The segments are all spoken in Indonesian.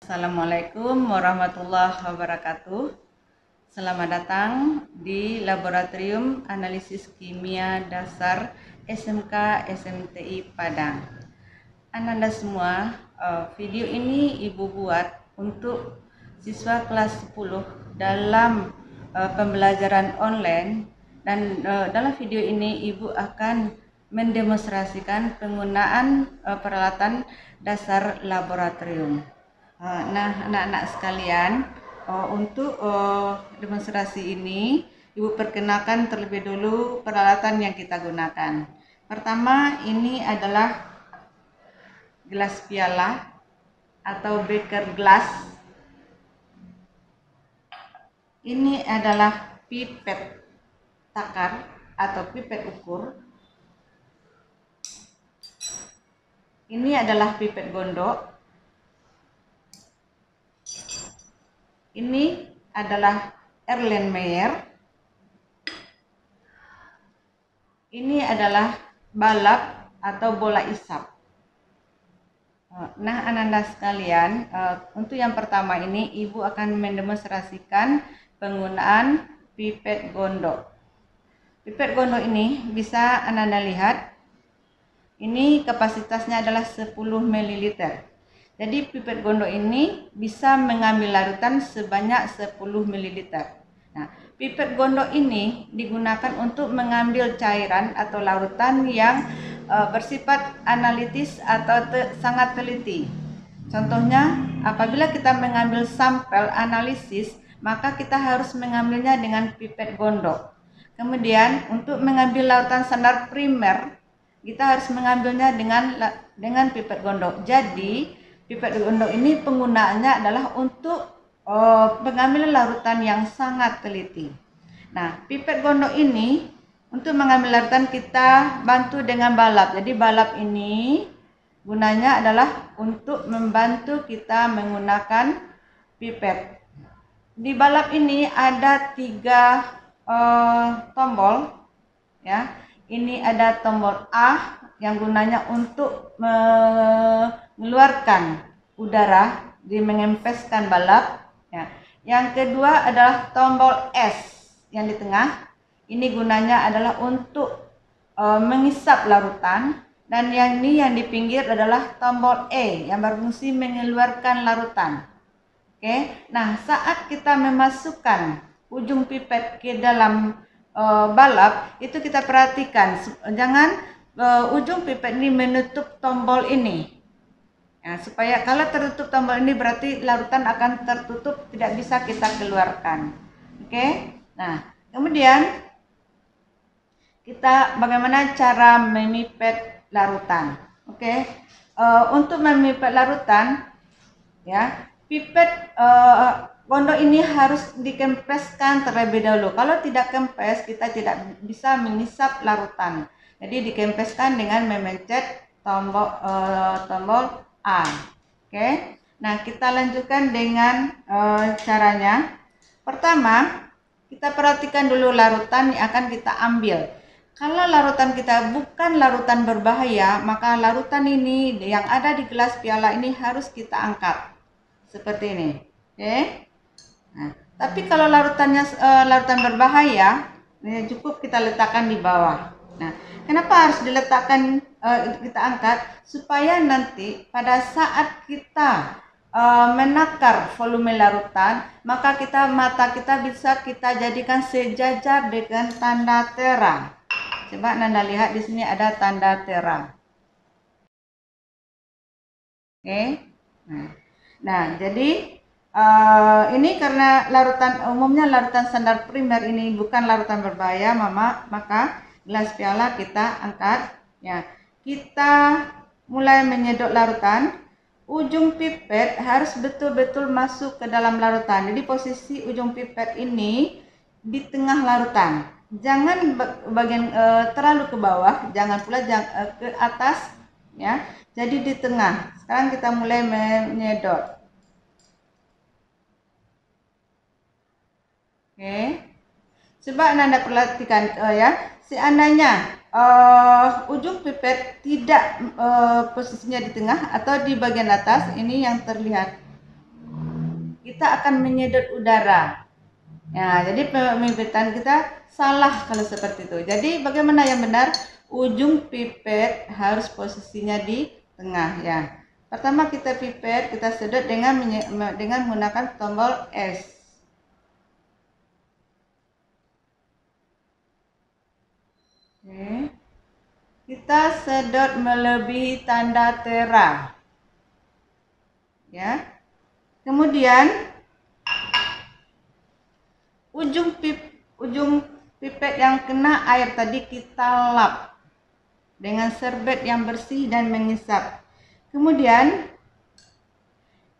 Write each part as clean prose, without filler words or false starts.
Assalamualaikum warahmatullahi wabarakatuh. Selamat datang di Laboratorium Analisis Kimia Dasar SMK SMTI Padang. Ananda semua, video ini Ibu buat untuk siswa kelas 10 dalam pembelajaran online, dan dalam video ini Ibu akan mendemonstrasikan penggunaan peralatan dasar laboratorium. Nah, anak-anak sekalian, untuk demonstrasi ini Ibu perkenalkan terlebih dulu peralatan yang kita gunakan. Pertama, ini adalah gelas piala atau beaker glass. Ini adalah pipet takar atau pipet ukur. Ini adalah pipet gondok. Ini adalah Erlenmeyer. Ini adalah balap atau bola isap. Nah, Ananda sekalian, untuk yang pertama ini Ibu akan mendemonstrasikan penggunaan pipet gondok. Pipet gondok ini bisa Ananda lihat. Ini kapasitasnya adalah 10 ml. Jadi pipet gondok ini bisa mengambil larutan sebanyak 10 ml. Nah, pipet gondok ini digunakan untuk mengambil cairan atau larutan yang bersifat analitis atau sangat teliti. Contohnya, apabila kita mengambil sampel analisis, maka kita harus mengambilnya dengan pipet gondok. Kemudian, untuk mengambil larutan standar primer, kita harus mengambilnya dengan pipet gondok. Jadi, pipet gondok ini penggunaannya adalah untuk pengambilan larutan yang sangat teliti. Nah, pipet gondok ini untuk mengambil larutan kita bantu dengan balap. Jadi balap ini gunanya adalah untuk membantu kita menggunakan pipet. Di balap ini ada 3 tombol, ya. Ini ada tombol A yang gunanya untuk mengeluarkan udara, di mengempeskan balap. Ya. Yang kedua adalah tombol S yang di tengah. Ini gunanya adalah untuk mengisap larutan, dan yang ini yang di pinggir adalah tombol E yang berfungsi mengeluarkan larutan. Oke. Nah, saat kita memasukkan ujung pipet ke dalam balap, itu kita perhatikan jangan ujung pipet ini menutup tombol ini. Nah, supaya kalau tertutup tombol ini berarti larutan akan tertutup, tidak bisa kita keluarkan. Oke. Nah, kemudian kita bagaimana cara memipet larutan. Oke. Untuk memipet larutan, ya, pipet gondok ini harus dikempeskan terlebih dahulu. Kalau tidak kempes, kita tidak bisa mengisap larutan. Jadi dikempeskan dengan memencet tombol A. Oke. Nah, kita lanjutkan dengan caranya. Pertama, kita perhatikan dulu larutan yang akan kita ambil. Kalau larutan kita bukan larutan berbahaya, maka larutan ini yang ada di gelas piala ini harus kita angkat. Seperti ini. Oke. Nah, tapi kalau larutannya larutan berbahaya, cukup kita letakkan di bawah. Nah, kenapa harus diletakkan, kita angkat? Supaya nanti pada saat kita menakar volume larutan, maka mata kita bisa kita jadikan sejajar dengan tanda terang. Coba Anda lihat di sini ada tanda terang. Oke. Nah, jadi ini karena umumnya larutan standar primer ini bukan larutan berbahaya, maka gelas piala kita angkat. Ya, kita mulai menyedot larutan. Ujung pipet harus betul-betul masuk ke dalam larutan. Jadi posisi ujung pipet ini di tengah larutan. Jangan bagian terlalu ke bawah, jangan pula ke atas, ya. Jadi di tengah. Sekarang kita mulai menyedot. Oke, coba Anda perhatikan ya. Seandainya ujung pipet tidak posisinya di tengah atau di bagian atas, ini yang terlihat. kita akan menyedot udara. Ya, jadi pemipitan kita salah kalau seperti itu. Jadi bagaimana yang benar? Ujung pipet harus posisinya di tengah ya. Pertama kita pipet, kita sedot dengan menggunakan tombol S. Oke. Kita sedot melebihi tanda tera. Ya. Kemudian ujung pipet yang kena air tadi kita lap dengan serbet yang bersih dan mengisap. Kemudian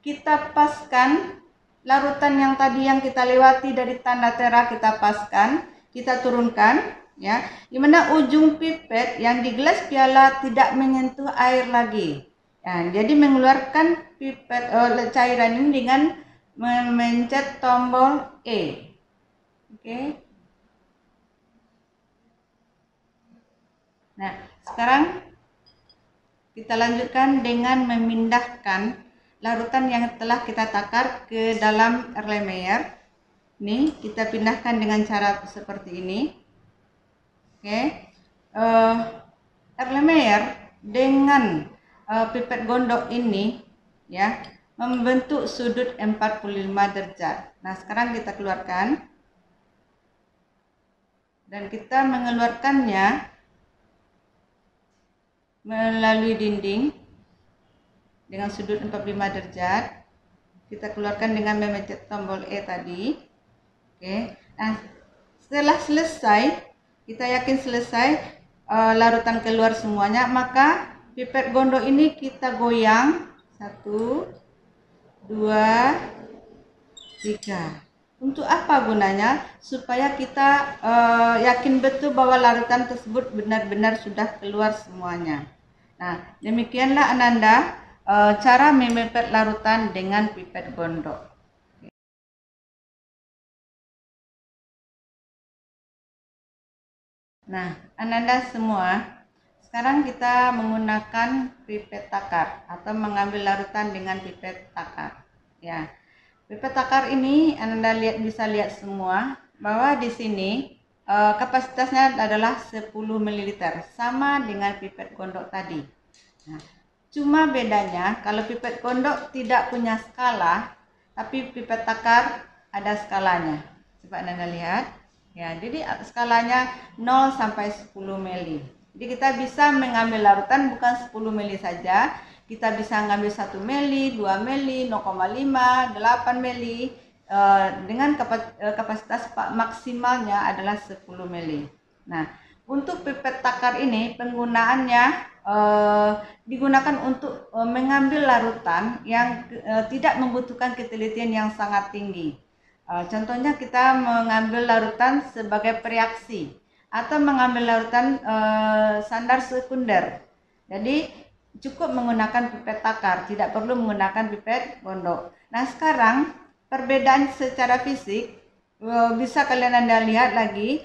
kita paskan larutan yang tadi yang kita lewati dari tanda tera, kita paskan, kita turunkan ya. Dimana ujung pipet yang di gelas piala tidak menyentuh air lagi. Ya, jadi mengeluarkan pipet cairan ini dengan memencet tombol E. Oke. Nah, sekarang kita lanjutkan dengan memindahkan larutan yang telah kita takar ke dalam Erlenmeyer. Nih, kita pindahkan dengan cara seperti ini. Oke. Erlenmeyer dengan pipet gondok ini ya membentuk sudut 45 derajat. Nah, sekarang kita keluarkan dan kita mengeluarkannya melalui dinding dengan sudut 45 derajat. Kita keluarkan dengan memencet tombol E tadi. Oke. Nah, setelah selesai, kita yakin selesai larutan keluar semuanya, maka pipet gondok ini kita goyang 1, 2, 3. Untuk apa gunanya? Supaya kita yakin betul bahwa larutan tersebut benar-benar sudah keluar semuanya. Nah, demikianlah Ananda cara memipet larutan dengan pipet gondok. Nah, Ananda semua, sekarang kita menggunakan pipet takar atau mengambil larutan dengan pipet takar. Ya, pipet takar ini Ananda bisa lihat semua bahwa di sini kapasitasnya adalah 10 ml, sama dengan pipet gondok tadi. Nah, cuma bedanya kalau pipet gondok tidak punya skala, tapi pipet takar ada skalanya. Coba Ananda lihat. Ya, jadi skalanya 0 sampai 10 mili. Jadi kita bisa mengambil larutan bukan 10 mili saja. Kita bisa mengambil 1 mili, 2 mili, 0,5, 8 mili. Dengan kapasitas maksimalnya adalah 10 mili. Nah, untuk pipet takar ini penggunaannya digunakan untuk mengambil larutan yang tidak membutuhkan ketelitian yang sangat tinggi. Contohnya kita mengambil larutan sebagai reaksi atau mengambil larutan sandar sekunder. Jadi cukup menggunakan pipet takar, tidak perlu menggunakan pipet gondok. Nah, sekarang perbedaan secara fisik bisa kalian Anda lihat lagi.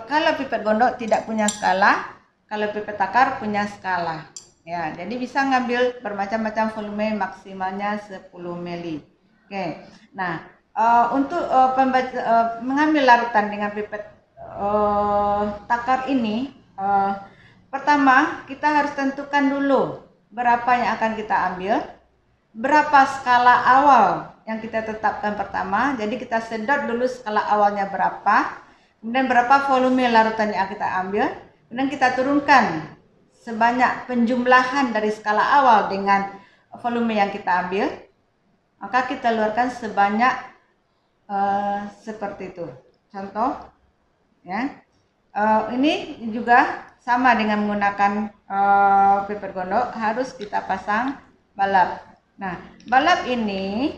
Kalau pipet gondok tidak punya skala, kalau pipet takar punya skala. Ya, jadi bisa ngambil bermacam-macam volume, maksimalnya 10 mili. Oke. Nah, untuk mengambil larutan dengan pipet takar ini, pertama kita harus tentukan dulu berapa yang akan kita ambil, berapa skala awal yang kita tetapkan pertama. Jadi kita sedot dulu skala awalnya berapa, kemudian berapa volume larutan yang kita ambil, kemudian kita turunkan sebanyak penjumlahan dari skala awal dengan volume yang kita ambil, maka kita keluarkan sebanyak seperti itu. Contoh ya, ini juga sama dengan menggunakan pipet gondok, harus kita pasang balap. Nah, balap ini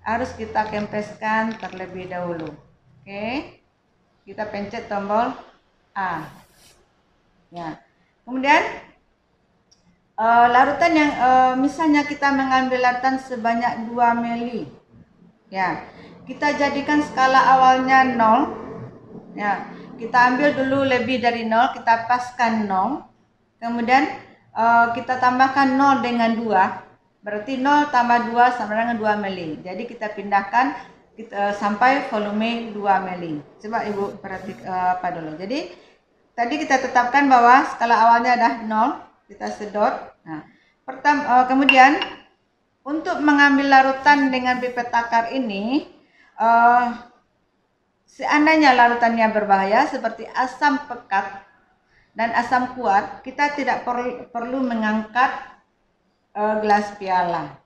harus kita kempeskan terlebih dahulu. Oke, kita pencet tombol A. Ya, kemudian larutan yang misalnya kita mengambil larutan sebanyak 2 mili. Ya, kita jadikan skala awalnya 0. Ya, kita ambil dulu lebih dari 0, kita paskan 0. Kemudian kita tambahkan 0 dengan 2. Berarti 0 tambah 2 sama dengan 2 mili. Jadi kita pindahkan sampai volume 2 mili. Coba Ibu perhatikan apa dulu. Jadi tadi kita tetapkan bahwa skala awalnya adalah 0. Kita sedot. Nah, kemudian untuk mengambil larutan dengan pipet takar ini, seandainya larutannya berbahaya seperti asam pekat dan asam kuat, kita tidak perlu mengangkat gelas piala.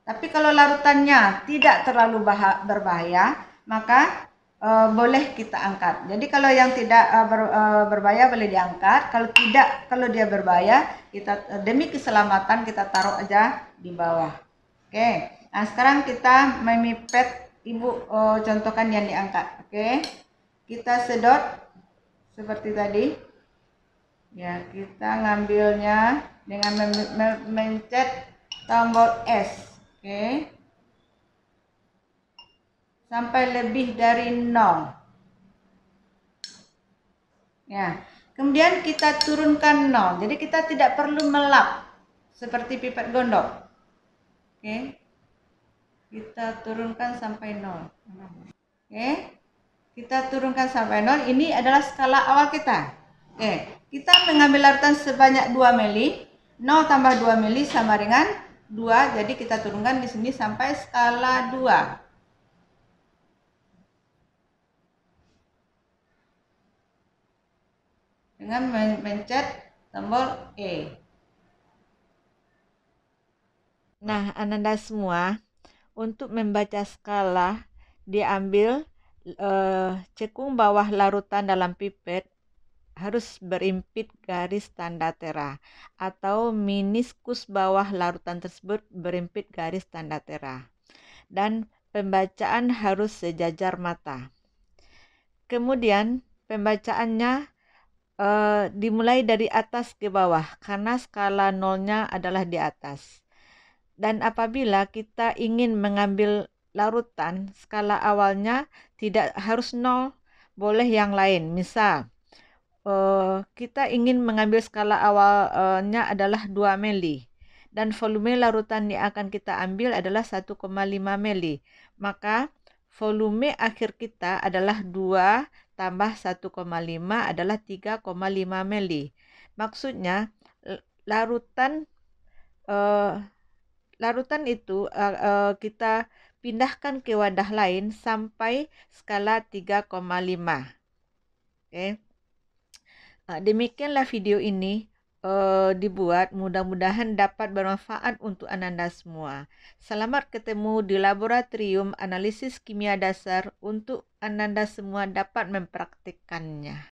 Tapi kalau larutannya tidak terlalu berbahaya, maka boleh kita angkat. Jadi kalau yang tidak berbahaya boleh diangkat. Kalau dia berbahaya, kita demi keselamatan kita taruh aja di bawah. Oke. Nah, sekarang kita memipet. Ibu contohkan yang diangkat. Oke. Kita sedot seperti tadi. Ya, kita ngambilnya dengan mencet tombol S. Oke. Sampai lebih dari 0. Ya. Kemudian kita turunkan 0. Jadi kita tidak perlu melap seperti pipet gondok. Oke. Kita turunkan sampai 0. Oke. Kita turunkan sampai 0. Ini adalah skala awal kita. Oke. Kita mengambil larutan sebanyak 2 mili. 0 tambah 2 mili sama dengan 2. Jadi kita turunkan di sini sampai skala 2. Dengan mencet tombol E. Nah, Ananda semua, untuk membaca skala diambil cekung bawah larutan dalam pipet harus berimpit garis tanda tera atau meniskus bawah larutan tersebut berimpit garis tanda tera, dan pembacaan harus sejajar mata. Kemudian pembacaannya dimulai dari atas ke bawah karena skala nolnya adalah di atas. Dan apabila kita ingin mengambil larutan, skala awalnya tidak harus 0, boleh yang lain. Misal kita ingin mengambil skala awalnya adalah 2 mili dan volume larutan yang akan kita ambil adalah 1,5 mili. Maka volume akhir kita adalah 2 tambah 1,5 adalah 3,5 mili. Maksudnya larutan itu kita pindahkan ke wadah lain sampai skala 3,5. Oke. Demikianlah video ini dibuat, mudah-mudahan dapat bermanfaat untuk Ananda semua. Selamat ketemu di laboratorium analisis kimia dasar untuk Ananda semua dapat mempraktikkannya.